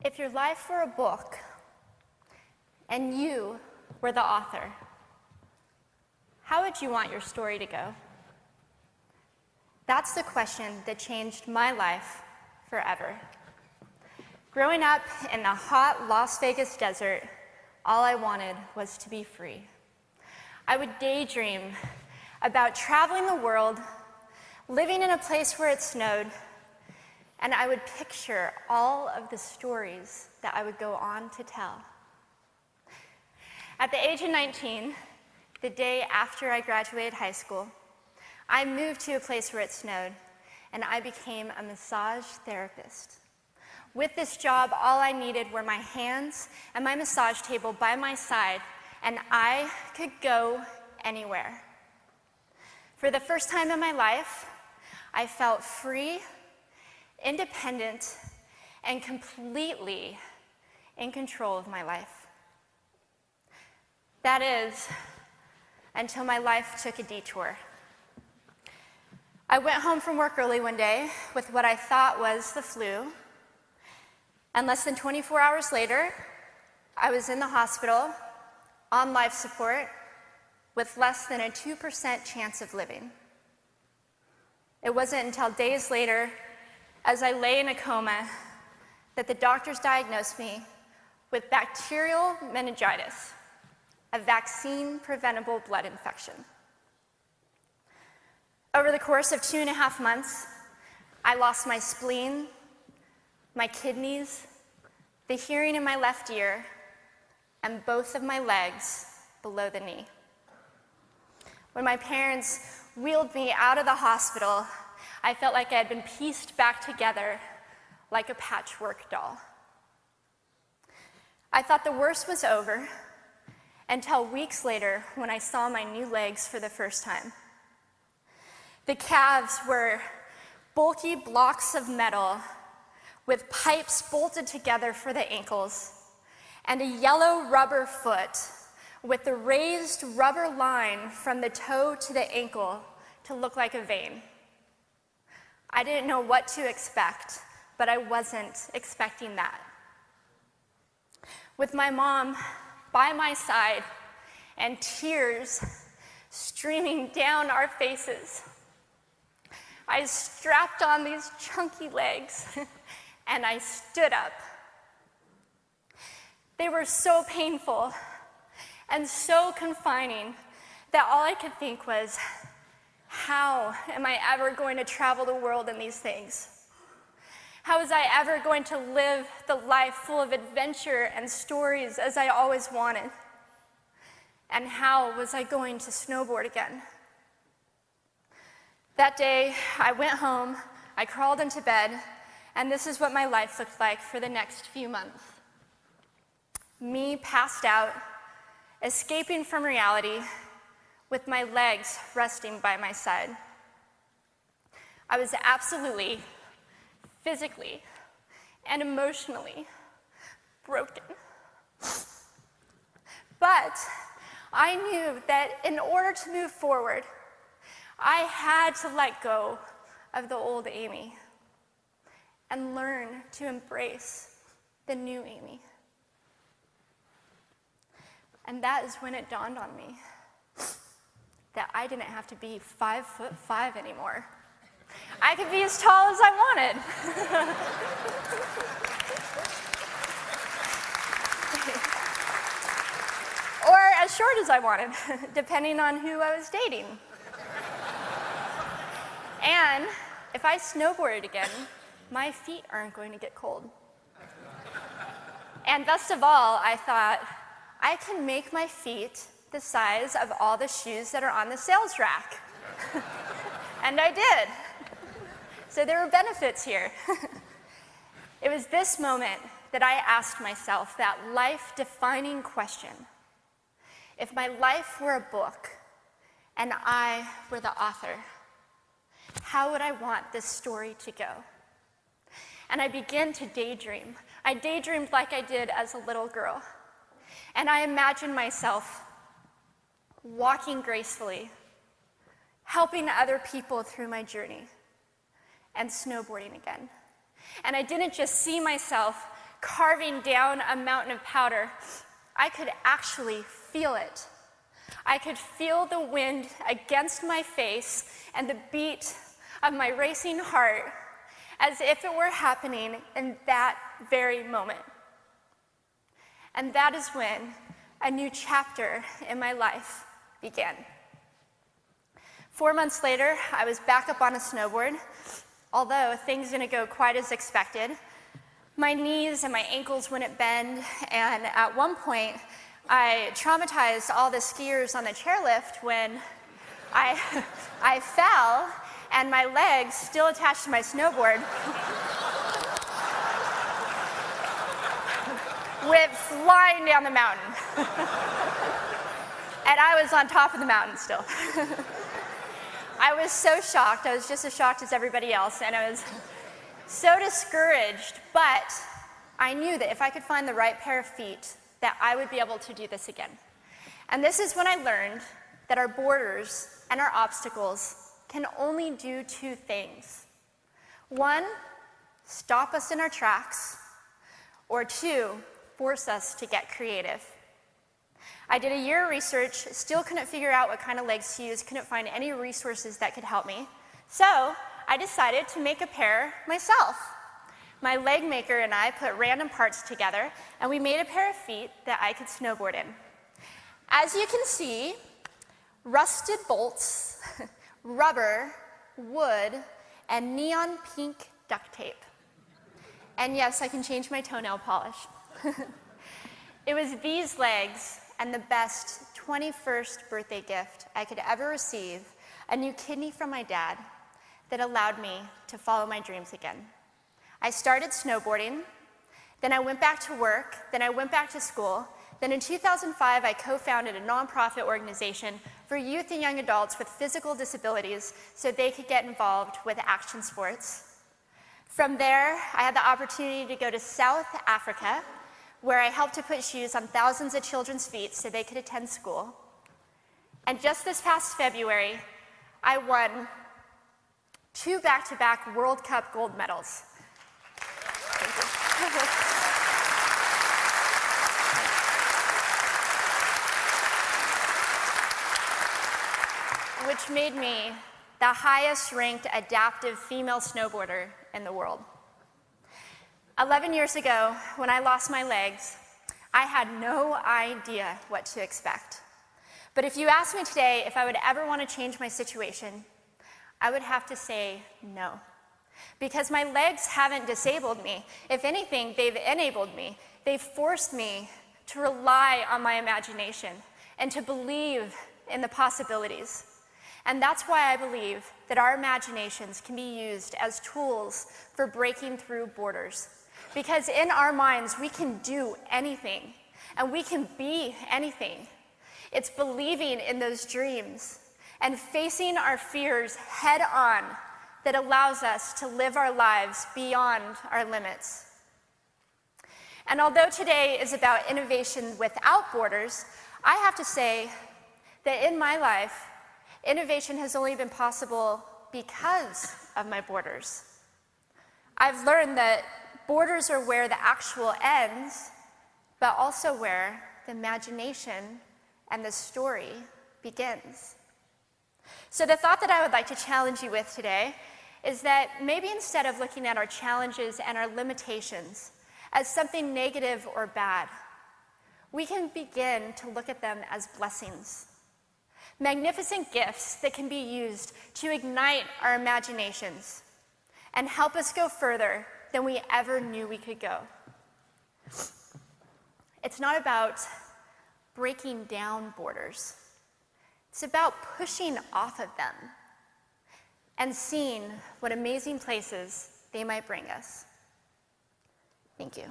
If your life were a book and you were the author, how would you want your story to go? That's the question that changed my life forever. Growing up in the hot Las Vegas desert, all I wanted was to be free. I would daydream about traveling the world, living in a place where it snowed, and I would picture all of the stories that I would go on to tell. At the age of 19, the day after I graduated high school, I moved to a place where it snowed, and I became a massage therapist. With this job, all I needed were my hands and my massage table by my side, and I could go anywhere. For the first time in my life, I felt free, independent, and completely in control of my life. That is, until my life took a detour. I went home from work early one day with what I thought was the flu, and less than 24 hours later, I was in the hospital on life support with less than a 2% chance of living. It wasn't until days later, as I lay in a coma, that the doctors diagnosed me with bacterial meningitis, a vaccine-preventable blood infection. Over the course of 2.5 months, I lost my spleen, my kidneys, the hearing in my left ear, and both of my legs below the knee. When my parents wheeled me out of the hospital, I felt like I had been pieced back together like a patchwork doll. I thought the worst was over until weeks later when I saw my new legs for the first time. The calves were bulky blocks of metal with pipes bolted together for the ankles, and a yellow rubber foot with the raised rubber line from the toe to the ankle to look like a vein. I didn't know what to expect, but I wasn't expecting that. With my mom by my side and tears streaming down our faces, I strapped on these chunky legs and I stood up. They were so painful and so confining that all I could think was, how am I ever going to travel the world in these things? How was I ever going to live the life full of adventure and stories as I always wanted? And how was I going to snowboard again? That day, I went home, I crawled into bed, and this is what my life looked like for the next few months. Me passed out, escaping from reality, with my legs resting by my side. I was absolutely, physically, and emotionally broken. But I knew that in order to move forward, I had to let go of the old Amy and learn to embrace the new Amy. And that is when it dawned on me that I didn't have to be 5'5" anymore. I could be as tall as I wanted. Or as short as I wanted, depending on who I was dating. And if I snowboarded again, my feet aren't going to get cold. And best of all, I thought, I can make my feet the size of all the shoes that are on the sales rack. And I did. So there were benefits here. It was this moment that I asked myself that life-defining question. If my life were a book and I were the author, how would I want this story to go? And I began to daydream. I daydreamed like I did as a little girl. And I imagined myself walking gracefully, helping other people through my journey, and snowboarding again. And I didn't just see myself carving down a mountain of powder, I could actually feel it. I could feel the wind against my face and the beat of my racing heart as if it were happening in that very moment. And that is when a new chapter in my life began. 4 months later, I was back up on a snowboard, although things didn't go quite as expected. My knees and my ankles wouldn't bend, and at one point, I traumatized all the skiers on the chairlift when I fell, and my legs, still attached to my snowboard, went flying down the mountain. And I was on top of the mountain still. I was so shocked. I was just as shocked as everybody else, and I was so discouraged, but I knew that if I could find the right pair of feet, that I would be able to do this again. And this is when I learned that our borders and our obstacles can only do two things. One, stop us in our tracks, or two, force us to get creative. I did a year of research, still couldn't figure out what kind of legs to use, couldn't find any resources that could help me. So I decided to make a pair myself. My leg maker and I put random parts together, and we made a pair of feet that I could snowboard in. As you can see, rusted bolts, rubber, wood, and neon pink duct tape. And yes, I can change my toenail polish. It was these legs and the best 21st birthday gift I could ever receive, a new kidney from my dad, that allowed me to follow my dreams again. I started snowboarding, then I went back to work, then I went back to school, then in 2005 I co-founded a nonprofit organization for youth and young adults with physical disabilities so they could get involved with action sports. From there, I had the opportunity to go to South Africa, where I helped to put shoes on thousands of children's feet so they could attend school. And just this past February, I won 2 back-to-back World Cup gold medals. Thank you. Which made me the highest-ranked adaptive female snowboarder in the world. 11 years ago, when I lost my legs, I had no idea what to expect. But if you asked me today if I would ever want to change my situation, I would have to say no. Because my legs haven't disabled me. If anything, they've enabled me. They've forced me to rely on my imagination and to believe in the possibilities. And that's why I believe that our imaginations can be used as tools for breaking through borders. Because in our minds, we can do anything, and we can be anything. It's believing in those dreams and facing our fears head on that allows us to live our lives beyond our limits. And although today is about innovation without borders, I have to say that in my life, innovation has only been possible because of my borders. I've learned that borders are where the actual ends, but also where the imagination and the story begins. So the thought that I would like to challenge you with today is that maybe instead of looking at our challenges and our limitations as something negative or bad, we can begin to look at them as blessings. Magnificent gifts that can be used to ignite our imaginations and help us go further than we ever knew we could go. It's not about breaking down borders. It's about pushing off of them and seeing what amazing places they might bring us. Thank you.